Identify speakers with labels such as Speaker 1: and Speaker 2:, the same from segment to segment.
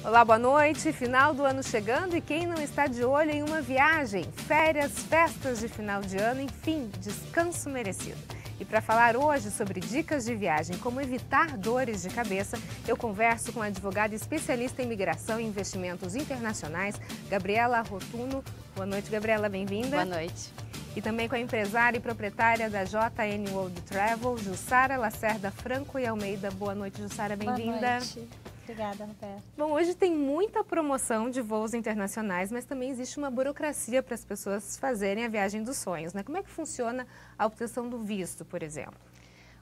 Speaker 1: Olá, boa noite. Final do ano chegando e quem não está de olho em uma viagem? Férias, festas de final de ano, enfim, descanso merecido. E para falar hoje sobre dicas de viagem, como evitar dores de cabeça, eu converso com a advogada especialista em migração e investimentos internacionais, Gabriela Rotuno. Boa noite, Gabriela, bem-vinda.
Speaker 2: Boa noite.
Speaker 1: E também com a empresária e proprietária da JN World Travel, Jussara Lacerda Franco e Almeida. Boa noite, Jussara, bem-vinda.
Speaker 3: Boa noite. Obrigada, Roberto.
Speaker 1: Bom, hoje tem muita promoção de voos internacionais, mas também existe uma burocracia para as pessoas fazerem a viagem dos sonhos, né? Como é que funciona a obtenção do visto, por exemplo?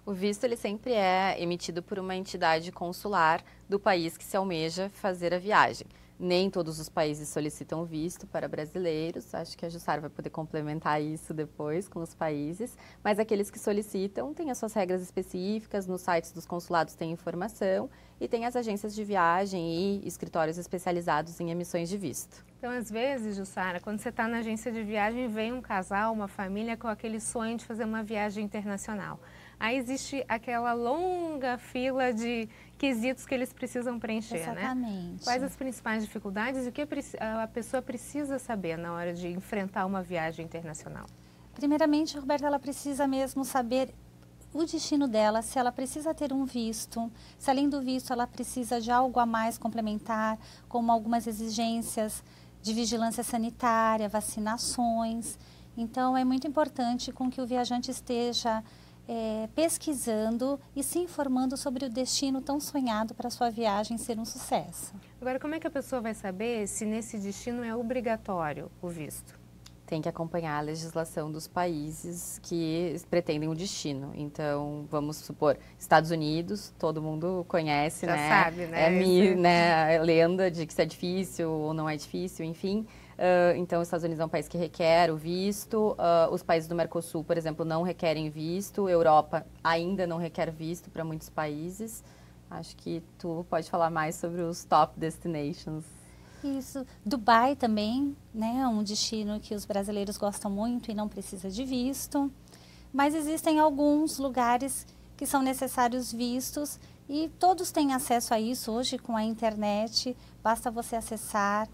Speaker 2: O visto ele sempre é emitido por uma entidade consular do país que se almeja fazer a viagem. Nem todos os países solicitam visto para brasileiros, acho que a Jussara vai poder complementar isso depois com os países, mas aqueles que solicitam têm as suas regras específicas, nos sites dos consulados tem informação e tem as agências de viagem e escritórios especializados em emissões de visto.
Speaker 1: Então, às vezes, Jussara, quando você está na agência de viagem, vem um casal, uma família com aquele sonho de fazer uma viagem internacional. Aí existe aquela longa fila de quesitos que eles precisam preencher,
Speaker 3: Exatamente.
Speaker 1: Né? Quais as principais dificuldades e o que a pessoa precisa saber na hora de enfrentar uma viagem internacional?
Speaker 3: Primeiramente, Roberta, ela precisa mesmo saber o destino dela, se ela precisa ter um visto, se além do visto ela precisa de algo a mais complementar, como algumas exigências de vigilância sanitária, vacinações. Então, é muito importante com que o viajante esteja pesquisando e se informando sobre o destino tão sonhado para a sua viagem ser um sucesso.
Speaker 1: Agora, como é que a pessoa vai saber se nesse destino é obrigatório o visto?
Speaker 2: Tem que acompanhar a legislação dos países que pretendem o destino. Então, vamos supor, Estados Unidos, todo mundo conhece,
Speaker 1: Já
Speaker 2: né?
Speaker 1: sabe, né?
Speaker 2: Né? A lenda de que se é difícil ou não é difícil, enfim. Então, os Estados Unidos é um país que requer o visto. Os países do Mercosul, por exemplo, não requerem visto. Europa ainda não requer visto para muitos países. Acho que tu pode falar mais sobre os top destinations.
Speaker 3: Isso. Dubai também, né, é um destino que os brasileiros gostam muito e não precisa de visto. Mas existem alguns lugares que são necessários vistos e todos têm acesso a isso hoje com a internet. Basta você acessar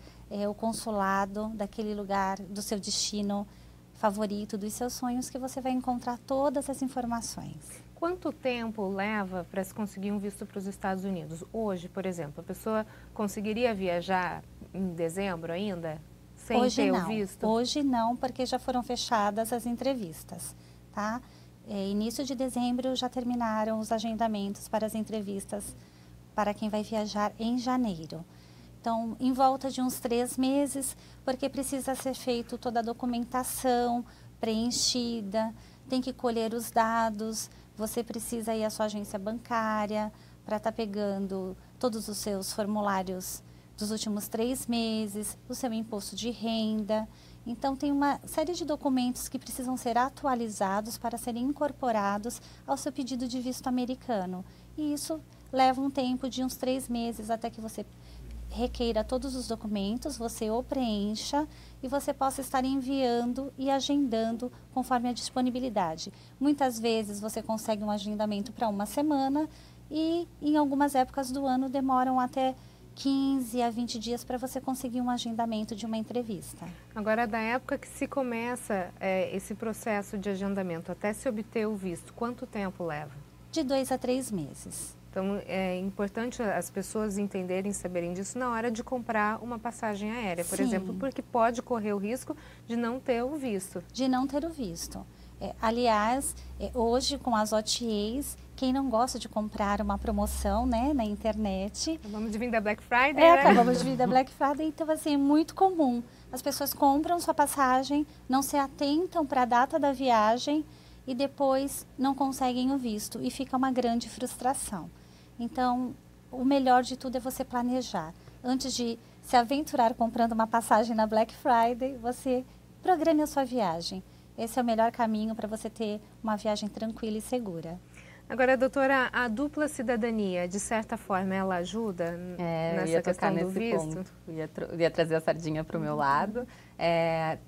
Speaker 3: o consulado daquele lugar, do seu destino favorito, dos seus sonhos, que você vai encontrar todas as informações.
Speaker 1: Quanto tempo leva para se conseguir um visto para os Estados Unidos? Hoje, por exemplo, a pessoa conseguiria viajar em dezembro ainda, sem
Speaker 3: Hoje
Speaker 1: ter
Speaker 3: não.
Speaker 1: o visto?
Speaker 3: Hoje não, porque já foram fechadas as entrevistas, tá? Início de dezembro já terminaram os agendamentos para as entrevistas para quem vai viajar em janeiro. Então, em volta de uns 3 meses, porque precisa ser feito toda a documentação preenchida, tem que colher os dados, você precisa ir à sua agência bancária para estar pegando todos os seus formulários dos últimos 3 meses, o seu imposto de renda. Então, tem uma série de documentos que precisam ser atualizados para serem incorporados ao seu pedido de visto americano. E isso leva um tempo de uns 3 meses até que você requeira todos os documentos, você o preencha e você possa estar enviando e agendando conforme a disponibilidade. Muitas vezes você consegue um agendamento para uma semana e em algumas épocas do ano demoram até 15 a 20 dias para você conseguir um agendamento de uma entrevista.
Speaker 1: Agora, da época que se começa esse processo de agendamento até se obter o visto, quanto tempo leva?
Speaker 3: De 2 a 3 meses.
Speaker 1: Então, é importante as pessoas entenderem, saberem disso na hora de comprar uma passagem aérea, por
Speaker 3: Sim.
Speaker 1: exemplo, porque pode correr o risco de não ter o visto.
Speaker 3: De não ter o visto. Aliás, hoje com as OTAs, quem não gosta de comprar uma promoção, né, na internet...
Speaker 1: Acabamos de vir da Black Friday, né?
Speaker 3: Acabamos de vir da Black Friday, então assim, é muito comum. As pessoas compram sua passagem, não se atentam para a data da viagem e depois não conseguem o visto e fica uma grande frustração. Então, o melhor de tudo é você planejar. Antes de se aventurar comprando uma passagem na Black Friday, você programe a sua viagem. Esse é o melhor caminho para você ter uma viagem tranquila e segura.
Speaker 1: Agora, doutora, a dupla cidadania, de certa forma, ela ajuda nessa questão do visto?
Speaker 2: Ponto. Ia trazer a sardinha para o meu lado.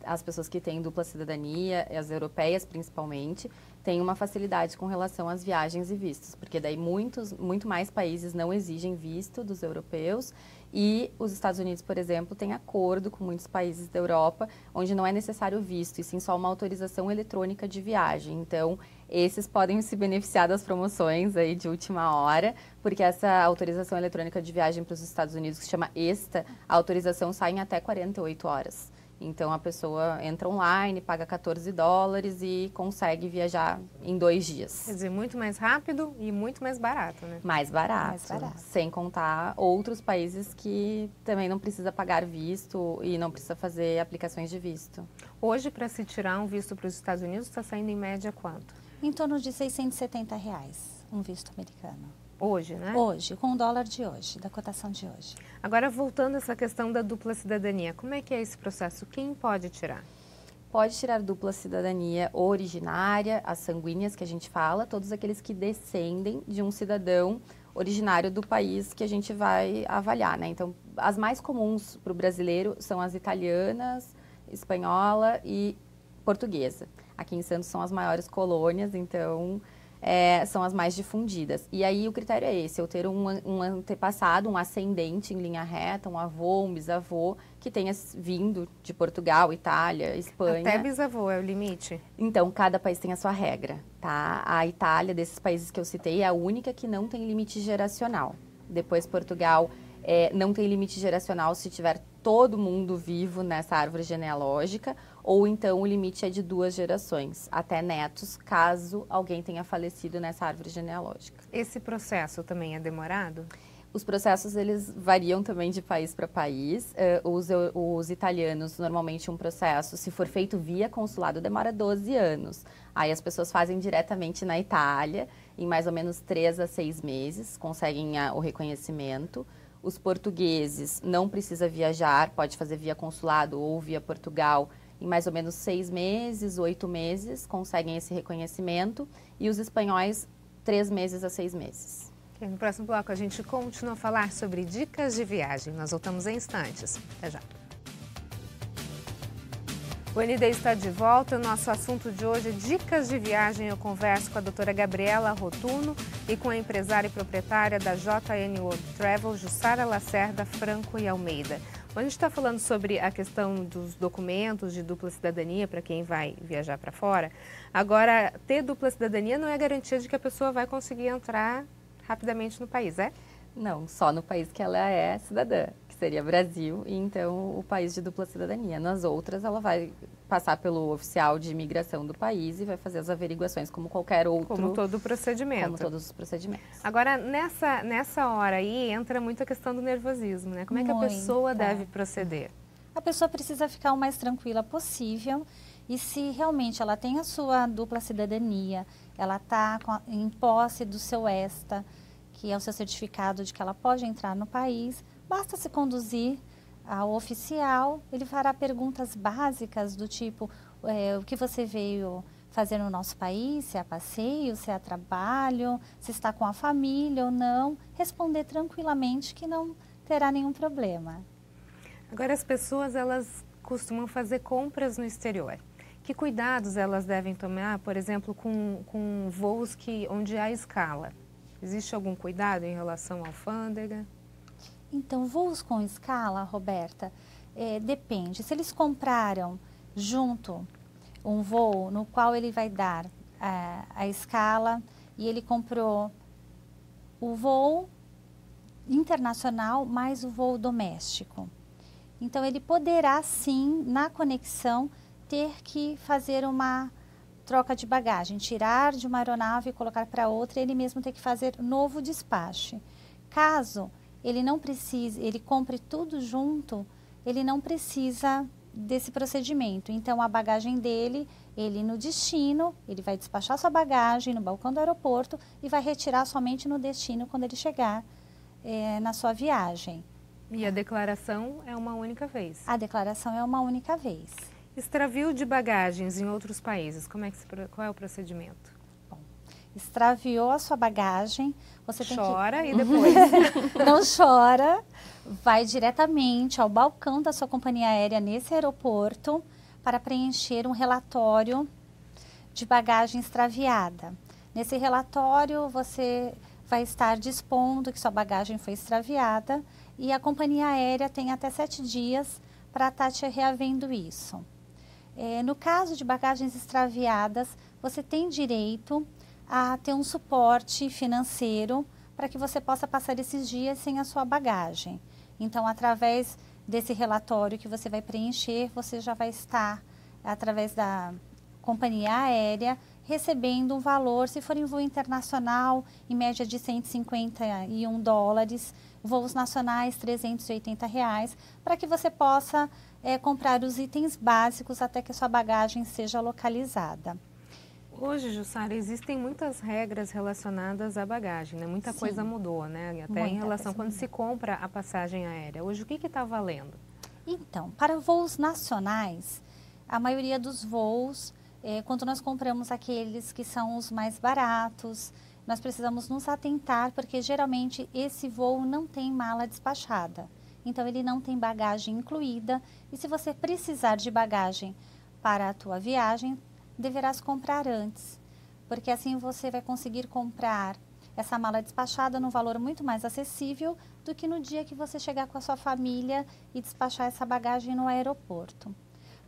Speaker 2: As pessoas que têm dupla cidadania, as europeias principalmente, tem uma facilidade com relação às viagens e vistos, porque daí muito mais países não exigem visto dos europeus e os Estados Unidos, por exemplo, tem acordo com muitos países da Europa, onde não é necessário visto, e sim só uma autorização eletrônica de viagem. Então, esses podem se beneficiar das promoções aí de última hora, porque essa autorização eletrônica de viagem para os Estados Unidos, que se chama ESTA, a autorização sai em até 48 horas. Então, a pessoa entra online, paga $14 e consegue viajar em 2 dias.
Speaker 1: Quer dizer, muito mais rápido e muito mais barato, né?
Speaker 2: Mais barato, sem contar outros países que também não precisa pagar visto e não precisa fazer aplicações de visto.
Speaker 1: Hoje, para se tirar um visto para os Estados Unidos, está saindo em média quanto?
Speaker 3: Em torno de R$670 um visto americano.
Speaker 1: Hoje, né?
Speaker 3: Hoje, com o dólar de hoje, da cotação de hoje.
Speaker 1: Agora, voltando a essa questão da dupla cidadania, como é que é esse processo? Quem pode tirar?
Speaker 2: Pode tirar dupla cidadania originária, as sanguíneas que a gente fala, todos aqueles que descendem de um cidadão originário do país que a gente vai avaliar, né? Então, as mais comuns para o brasileiro são as italianas, espanhola e portuguesa. Aqui em Santos são as maiores colônias, então são as mais difundidas. E aí o critério é esse, eu ter um antepassado, um ascendente em linha reta, um avô, um bisavô, que tenha vindo de Portugal, Itália, Espanha.
Speaker 1: Até bisavô é o limite?
Speaker 2: Então, cada país tem a sua regra, tá? A Itália, desses países que eu citei, é a única que não tem limite geracional. Depois, Portugal não tem limite geracional se tiver todo mundo vivo nessa árvore genealógica, ou então o limite é de 2 gerações, até netos, caso alguém tenha falecido nessa árvore genealógica.
Speaker 1: Esse processo também é demorado?
Speaker 2: Os processos, eles variam também de país para país. Os italianos, normalmente um processo, se for feito via consulado, demora 12 anos. Aí as pessoas fazem diretamente na Itália, em mais ou menos 3 a 6 meses, conseguem o reconhecimento. Os portugueses não precisa viajar, pode fazer via consulado ou via Portugal, em mais ou menos 6 meses, 8 meses, conseguem esse reconhecimento. E os espanhóis, 3 meses a 6 meses.
Speaker 1: No próximo bloco a gente continua a falar sobre dicas de viagem. Nós voltamos em instantes. Até já. O ND está de volta. O nosso assunto de hoje é dicas de viagem. Eu converso com a doutora Gabriela Rotuno e com a empresária e proprietária da JN World Travel, Jussara Lacerda Franco e Almeida. A gente está falando sobre a questão dos documentos de dupla cidadania para quem vai viajar para fora. Agora, ter dupla cidadania não é garantia de que a pessoa vai conseguir entrar rapidamente no país, é?
Speaker 2: Não, só no país que ela é cidadã, que seria Brasil, e então o país de dupla cidadania. Nas outras, ela vai passar pelo oficial de imigração do país e vai fazer as averiguações como qualquer outro.
Speaker 1: Como todo procedimento.
Speaker 2: Como todos os procedimentos.
Speaker 1: Agora, nessa hora aí, entra muito a questão do nervosismo, né? Como é que a pessoa deve proceder?
Speaker 3: A pessoa precisa ficar o mais tranquila possível e se realmente ela tem a sua dupla cidadania, ela está em posse do seu ESTA, que é o seu certificado de que ela pode entrar no país, basta se conduzir ao oficial, ele fará perguntas básicas do tipo, o que você veio fazer no nosso país, se é a passeio, se é a trabalho, se está com a família ou não, responder tranquilamente que não terá nenhum problema.
Speaker 1: Agora, as pessoas, elas costumam fazer compras no exterior. Que cuidados elas devem tomar, por exemplo, com voos onde há escala? Existe algum cuidado em relação à alfândega?
Speaker 3: Então, voos com escala, Roberta, depende. Se eles compraram junto um voo no qual ele vai dar a escala e ele comprou o voo internacional mais o voo doméstico. Então, ele poderá sim, na conexão, ter que fazer uma troca de bagagem, tirar de uma aeronave e colocar para outra, ele mesmo ter que fazer novo despache. Caso ele não precise, ele compre tudo junto, ele não precisa desse procedimento. Então, a bagagem dele, ele no destino, ele vai despachar sua bagagem no balcão do aeroporto e vai retirar somente no destino quando ele chegar na sua viagem.
Speaker 1: E a declaração é uma única vez?
Speaker 3: A declaração é uma única vez.
Speaker 1: Extravio de bagagens em outros países, qual é o procedimento?
Speaker 3: Bom, extraviou a sua bagagem, você tem
Speaker 1: Chora e depois?
Speaker 3: Não chora, vai diretamente ao balcão da sua companhia aérea nesse aeroporto para preencher um relatório de bagagem extraviada. Nesse relatório, você vai estar dispondo que sua bagagem foi extraviada e a companhia aérea tem até 7 dias para estar te reavendo isso. No caso de bagagens extraviadas, você tem direito a ter um suporte financeiro para que você possa passar esses dias sem a sua bagagem. Então, através desse relatório que você vai preencher, você já vai estar, através da companhia aérea, recebendo um valor, se for em voo internacional, em média de $151, voos nacionais R$380, para que você possa comprar os itens básicos até que a sua bagagem seja localizada.
Speaker 1: Hoje, Jussara, existem muitas regras relacionadas à bagagem, né? Muita
Speaker 3: Sim.
Speaker 1: coisa mudou, né? Até em relação quando se compra a passagem aérea. Hoje, o que está valendo?
Speaker 3: Então, para voos nacionais, a maioria dos voos, quando nós compramos aqueles que são os mais baratos, nós precisamos nos atentar, porque geralmente esse voo não tem mala despachada. Então, ele não tem bagagem incluída. E se você precisar de bagagem para a tua viagem, deverás comprar antes, porque assim você vai conseguir comprar essa mala despachada num valor muito mais acessível do que no dia que você chegar com a sua família e despachar essa bagagem no aeroporto.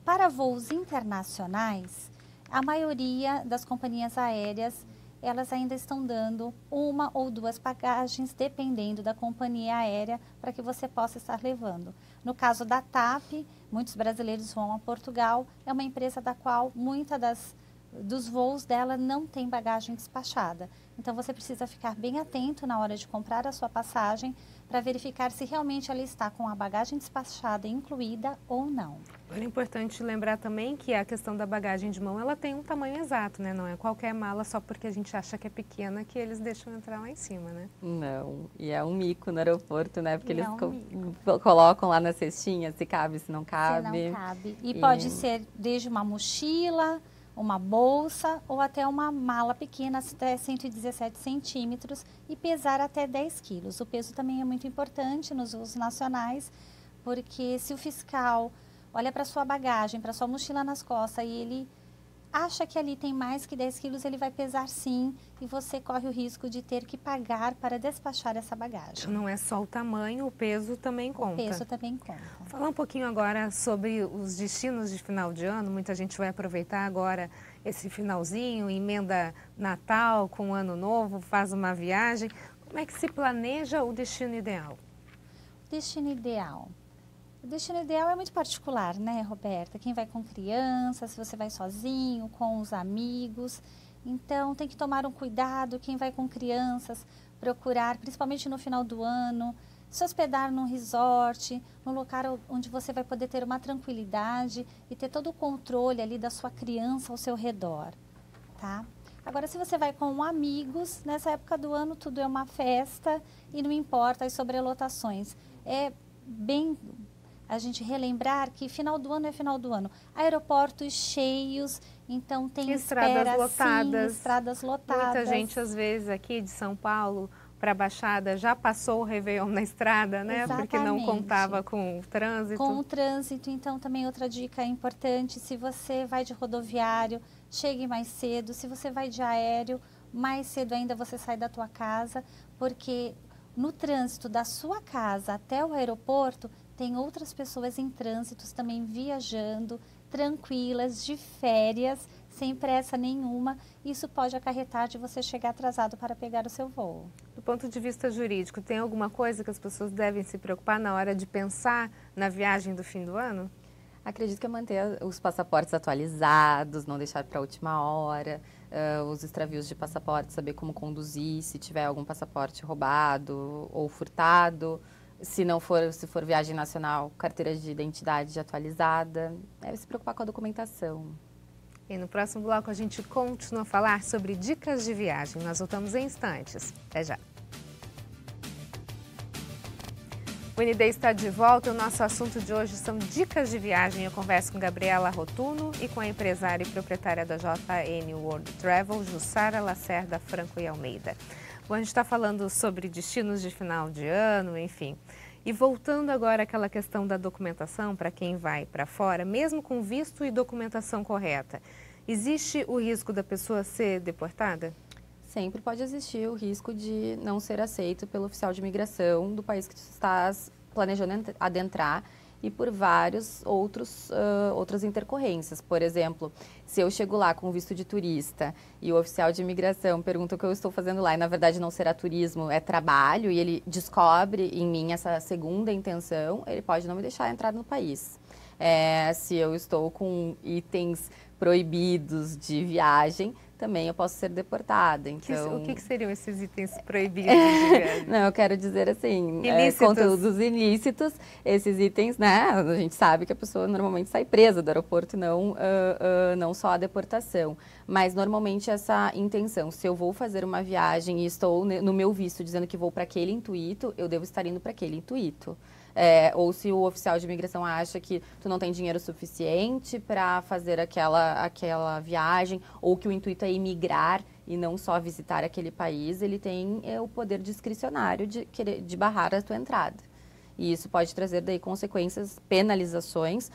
Speaker 3: Para voos internacionais, a maioria das companhias aéreas, elas ainda estão dando 1 ou 2 bagagens, dependendo da companhia aérea, para que você possa estar levando. No caso da TAP, muitos brasileiros vão a Portugal, é uma empresa da qual dos voos dela não tem bagagem despachada. Então, você precisa ficar bem atento na hora de comprar a sua passagem para verificar se realmente ela está com a bagagem despachada incluída ou não.
Speaker 1: É importante lembrar também que a questão da bagagem de mão, ela tem um tamanho exato, né? Não é qualquer mala só porque a gente acha que é pequena que eles deixam entrar lá em cima, né?
Speaker 2: Não, e é um mico no aeroporto, né? Porque eles colocam lá na cestinha se cabe, se não cabe.
Speaker 3: Se não cabe. E pode ser desde uma mochila, uma bolsa ou até uma mala pequena, até 117 centímetros e pesar até 10 quilos. O peso também é muito importante nos voos nacionais, porque se o fiscal olha para sua bagagem, para sua mochila nas costas e ele acha que ali tem mais que 10 quilos, ele vai pesar sim e você corre o risco de ter que pagar para despachar essa bagagem.
Speaker 1: Não é só o tamanho, o peso também conta.
Speaker 3: O peso também conta.
Speaker 1: Falar um pouquinho agora sobre os destinos de final de ano. Muita gente vai aproveitar agora esse finalzinho, emenda Natal com Ano Novo, faz uma viagem. Como é que se planeja o destino ideal?
Speaker 3: Destino ideal. O destino ideal é muito particular, né, Roberta? Quem vai com criança, se você vai sozinho, com os amigos. Então, tem que tomar um cuidado. Quem vai com crianças, procurar, principalmente no final do ano, se hospedar num resort, num local onde você vai poder ter uma tranquilidade e ter todo o controle ali da sua criança ao seu redor, tá? Agora, se você vai com amigos, nessa época do ano tudo é uma festa e não importa as sobrelotações. É bem a gente relembrar que final do ano é final do ano. Aeroportos cheios, então tem
Speaker 1: estradas lotadas.
Speaker 3: Sim, estradas lotadas.
Speaker 1: Muita gente, às vezes, aqui de São Paulo para a Baixada já passou o Réveillon na estrada, né?
Speaker 3: Exatamente.
Speaker 1: Porque não contava com o trânsito.
Speaker 3: Com o trânsito, então também outra dica importante, se você vai de rodoviário, chegue mais cedo. Se você vai de aéreo, mais cedo ainda você sai da tua casa, porque no trânsito da sua casa até o aeroporto, tem outras pessoas em trânsitos também viajando, tranquilas, de férias, sem pressa nenhuma. Isso pode acarretar de você chegar atrasado para pegar o seu voo.
Speaker 1: Do ponto de vista jurídico, tem alguma coisa que as pessoas devem se preocupar na hora de pensar na viagem do fim do ano?
Speaker 2: Acredito que é manter os passaportes atualizados, não deixar para a última hora, os extravios de passaporte, saber como conduzir, se tiver algum passaporte roubado ou furtado. Se for viagem nacional, carteira de identidade atualizada. Deve se preocupar com a documentação.
Speaker 1: E no próximo bloco a gente continua a falar sobre dicas de viagem. Nós voltamos em instantes. Até já. O ND está de volta e o nosso assunto de hoje são dicas de viagem. Eu converso com Gabriela Rotuno e com a empresária e proprietária da JN World Travel, Jussara Lacerda Franco e Almeida. Bom, a gente está falando sobre destinos de final de ano, enfim. E voltando agora àquela questão da documentação para quem vai para fora, mesmo com visto e documentação correta, Existe o risco da pessoa ser deportada?
Speaker 2: Sempre pode existir o risco de não ser aceito pelo oficial de imigração do país que tu estás planejando adentrar e por outras intercorrências. Por exemplo, se eu chego lá com visto de turista e o oficial de imigração pergunta o que eu estou fazendo lá e na verdade não será turismo, é trabalho, e ele descobre em mim essa segunda intenção, ele pode não me deixar entrar no país. Se eu estou com itens proibidos de viagem, também eu posso ser deportada. Então...
Speaker 1: O que seriam esses itens proibidos de viagem?
Speaker 2: Não, eu quero dizer assim,
Speaker 1: ilícitos.
Speaker 2: Conteúdos ilícitos, esses itens, né? A gente sabe que a pessoa normalmente sai presa do aeroporto e não só a deportação. Mas normalmente essa intenção, se eu vou fazer uma viagem e estou no meu visto dizendo que vou para aquele intuito, eu devo estar indo para aquele intuito. Ou se o oficial de imigração acha que tu não tem dinheiro suficiente para fazer aquela viagem, ou que o intuito é imigrar e não só visitar aquele país, ele tem o poder discricionário de barrar a tua entrada. E isso pode trazer daí consequências, penalizações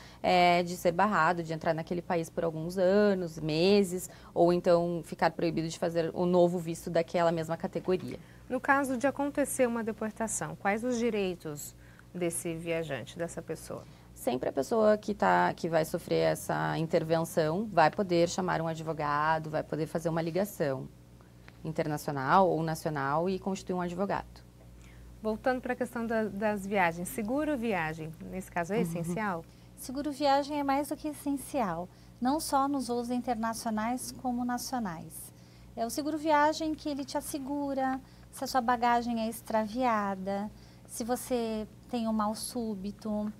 Speaker 2: de ser barrado, de entrar naquele país por alguns anos, meses, ou então ficar proibido de fazer o novo visto daquela mesma categoria.
Speaker 1: No caso de acontecer uma deportação, quais os direitos desse viajante, dessa pessoa?
Speaker 2: Sempre a pessoa que vai sofrer essa intervenção vai poder chamar um advogado, vai poder fazer uma ligação internacional ou nacional e constituir um advogado.
Speaker 1: Voltando para a questão das viagens, seguro viagem, nesse caso é essencial?
Speaker 3: Seguro viagem é mais do que essencial, não só nos voos internacionais como nacionais. É o seguro viagem que ele te assegura se a sua bagagem é extraviada, se você tem um mal súbito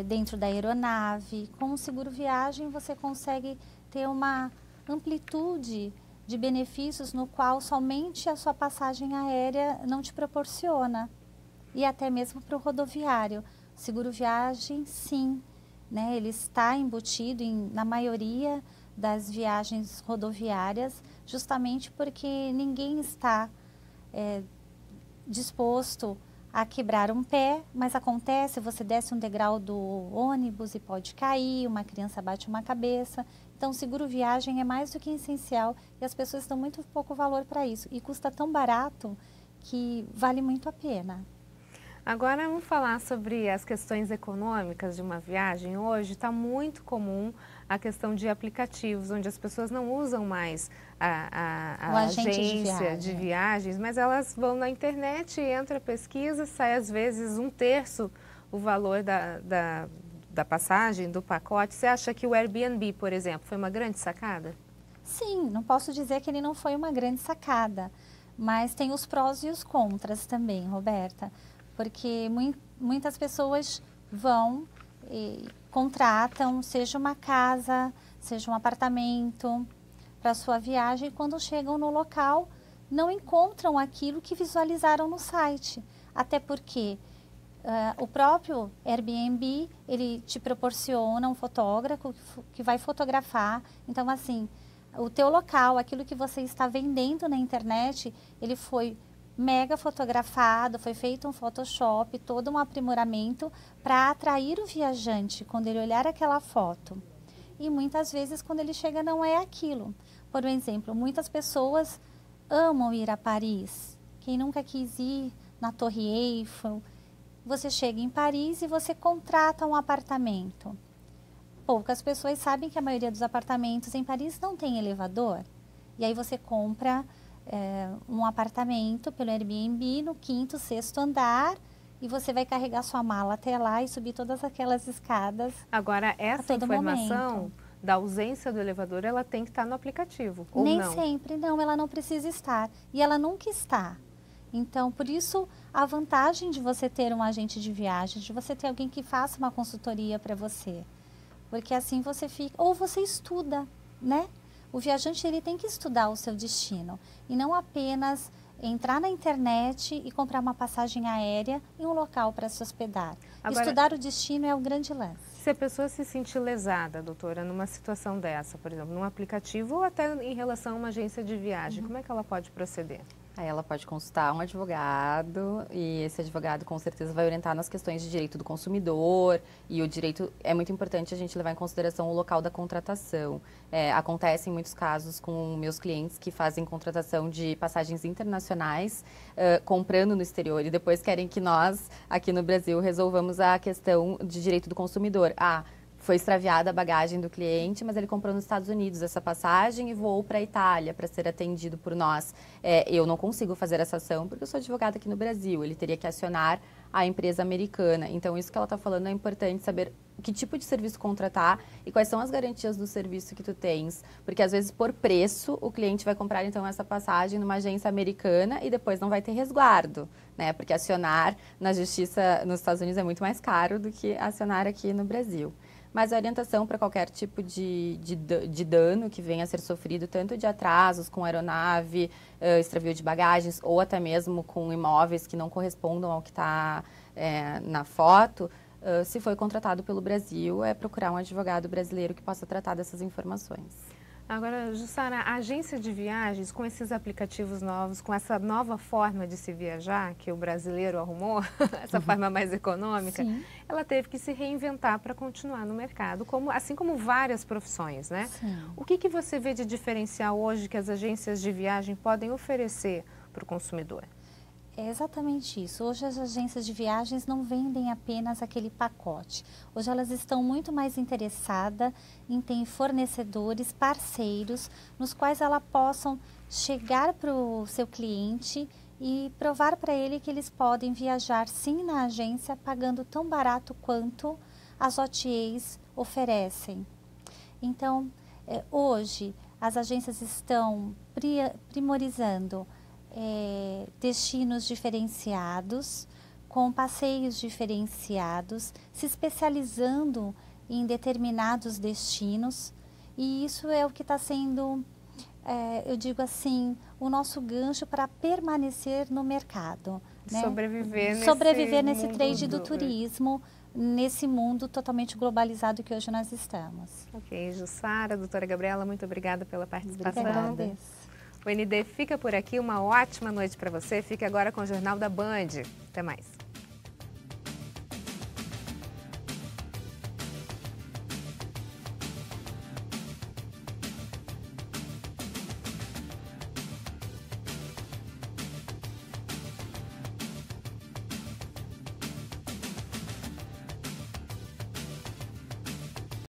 Speaker 3: dentro da aeronave. Com o seguro viagem você consegue ter uma amplitude de benefícios no qual somente a sua passagem aérea não te proporciona. E até mesmo para o rodoviário. Seguro viagem, sim, né? Ele está embutido na maioria das viagens rodoviárias, justamente porque ninguém está disposto a quebrar um pé, mas acontece, você desce um degrau do ônibus e pode cair, uma criança bate uma cabeça. Então, seguro viagem é mais do que essencial e as pessoas dão muito pouco valor para isso. E custa tão barato que vale muito a pena.
Speaker 1: Agora vamos falar sobre as questões econômicas de uma viagem. Hoje está muito comum a questão de aplicativos, onde as pessoas não usam mais a agência de viagens, mas elas vão na internet, entra, pesquisa, sai às vezes 1/3 o valor da passagem, do pacote. Você acha que o Airbnb, por exemplo, foi uma grande sacada?
Speaker 3: Sim, não posso dizer que ele não foi uma grande sacada, mas tem os prós e os contras também, Roberta. Porque muitas pessoas vão e contratam, seja uma casa, seja um apartamento, para sua viagem, e quando chegam no local, não encontram aquilo que visualizaram no site. Até porque o próprio Airbnb, ele te proporciona um fotógrafo que vai fotografar. Então, assim, o teu local, aquilo que você está vendendo na internet, ele foi mega fotografado, foi feito um Photoshop, todo um aprimoramento para atrair o viajante quando ele olhar aquela foto. E muitas vezes quando ele chega não é aquilo. Por exemplo, muitas pessoas amam ir a Paris. Quem nunca quis ir na Torre Eiffel? Você chega em Paris e você contrata um apartamento. Poucas pessoas sabem que a maioria dos apartamentos em Paris não tem elevador. E aí você compra um apartamento pelo Airbnb no 5º, 6º andar e você vai carregar sua mala até lá e subir todas aquelas escadas.
Speaker 1: Agora, essa informação da ausência do elevador, ela tem que estar no aplicativo, ou
Speaker 3: Nem
Speaker 1: não?
Speaker 3: sempre, não, ela não precisa estar. E ela nunca está. Então, por isso, a vantagem de você ter um agente de viagem, de você ter alguém que faça uma consultoria para você. Porque assim você fica, ou você estuda, né? O viajante, ele tem que estudar o seu destino e não apenas entrar na internet e comprar uma passagem aérea em um local para se hospedar. Agora, estudar o destino é o grande lance.
Speaker 1: Se a pessoa se sentir lesada, doutora, numa situação dessa, por exemplo, num aplicativo ou até em relação a uma agência de viagem, como é que ela pode proceder?
Speaker 2: Aí ela pode consultar um advogado e esse advogado com certeza vai orientar nas questões de direito do consumidor e o direito, é muito importante a gente levar em consideração o local da contratação. Acontece em muitos casos com meus clientes que fazem contratação de passagens internacionais comprando no exterior e depois querem que nós, aqui no Brasil, resolvamos a questão de direito do consumidor. Foi extraviada a bagagem do cliente, mas ele comprou nos Estados Unidos essa passagem e voou para a Itália para ser atendido por nós. Eu não consigo fazer essa ação porque eu sou advogada aqui no Brasil, ele teria que acionar a empresa americana. Então, isso que ela está falando é importante saber que tipo de serviço contratar e quais são as garantias do serviço que tu tens. Porque, às vezes, por preço, o cliente vai comprar, então, essa passagem numa agência americana e depois não vai ter resguardo, né? Porque acionar na justiça nos Estados Unidos é muito mais caro do que acionar aqui no Brasil. Mas a orientação para qualquer tipo de dano que venha a ser sofrido, tanto de atrasos com aeronave, extravio de bagagens, ou até mesmo com imóveis que não correspondam ao que está na foto, se foi contratado pelo Brasil, é procurar um advogado brasileiro que possa tratar dessas informações.
Speaker 1: Agora, Jussara, a agência de viagens, com esses aplicativos novos, com essa nova forma de se viajar, que o brasileiro arrumou, essa forma mais econômica, sim, ela teve que se reinventar para continuar no mercado, assim como várias profissões, né? Sim. O que você vê de diferencial hoje que as agências de viagem podem oferecer para o consumidor?
Speaker 3: É exatamente isso. Hoje as agências de viagens não vendem apenas aquele pacote. Hoje elas estão muito mais interessadas em ter fornecedores, parceiros, nos quais elas possam chegar para o seu cliente e provar para ele que eles podem viajar sim na agência, pagando tão barato quanto as OTAs oferecem. Então, hoje as agências estão priorizando destinos diferenciados, com passeios diferenciados, se especializando em determinados destinos, e isso é o que está sendo, eu digo assim, o nosso gancho para permanecer no mercado. Né?
Speaker 1: Sobreviver
Speaker 3: nesse trade do turismo, nesse mundo totalmente globalizado que hoje nós estamos.
Speaker 1: Ok, Jussara, doutora Gabriela, muito obrigada pela participação.
Speaker 3: Eu agradeço.
Speaker 1: O ND fica por aqui, uma ótima noite para você. Fique agora com o Jornal da Band. Até mais.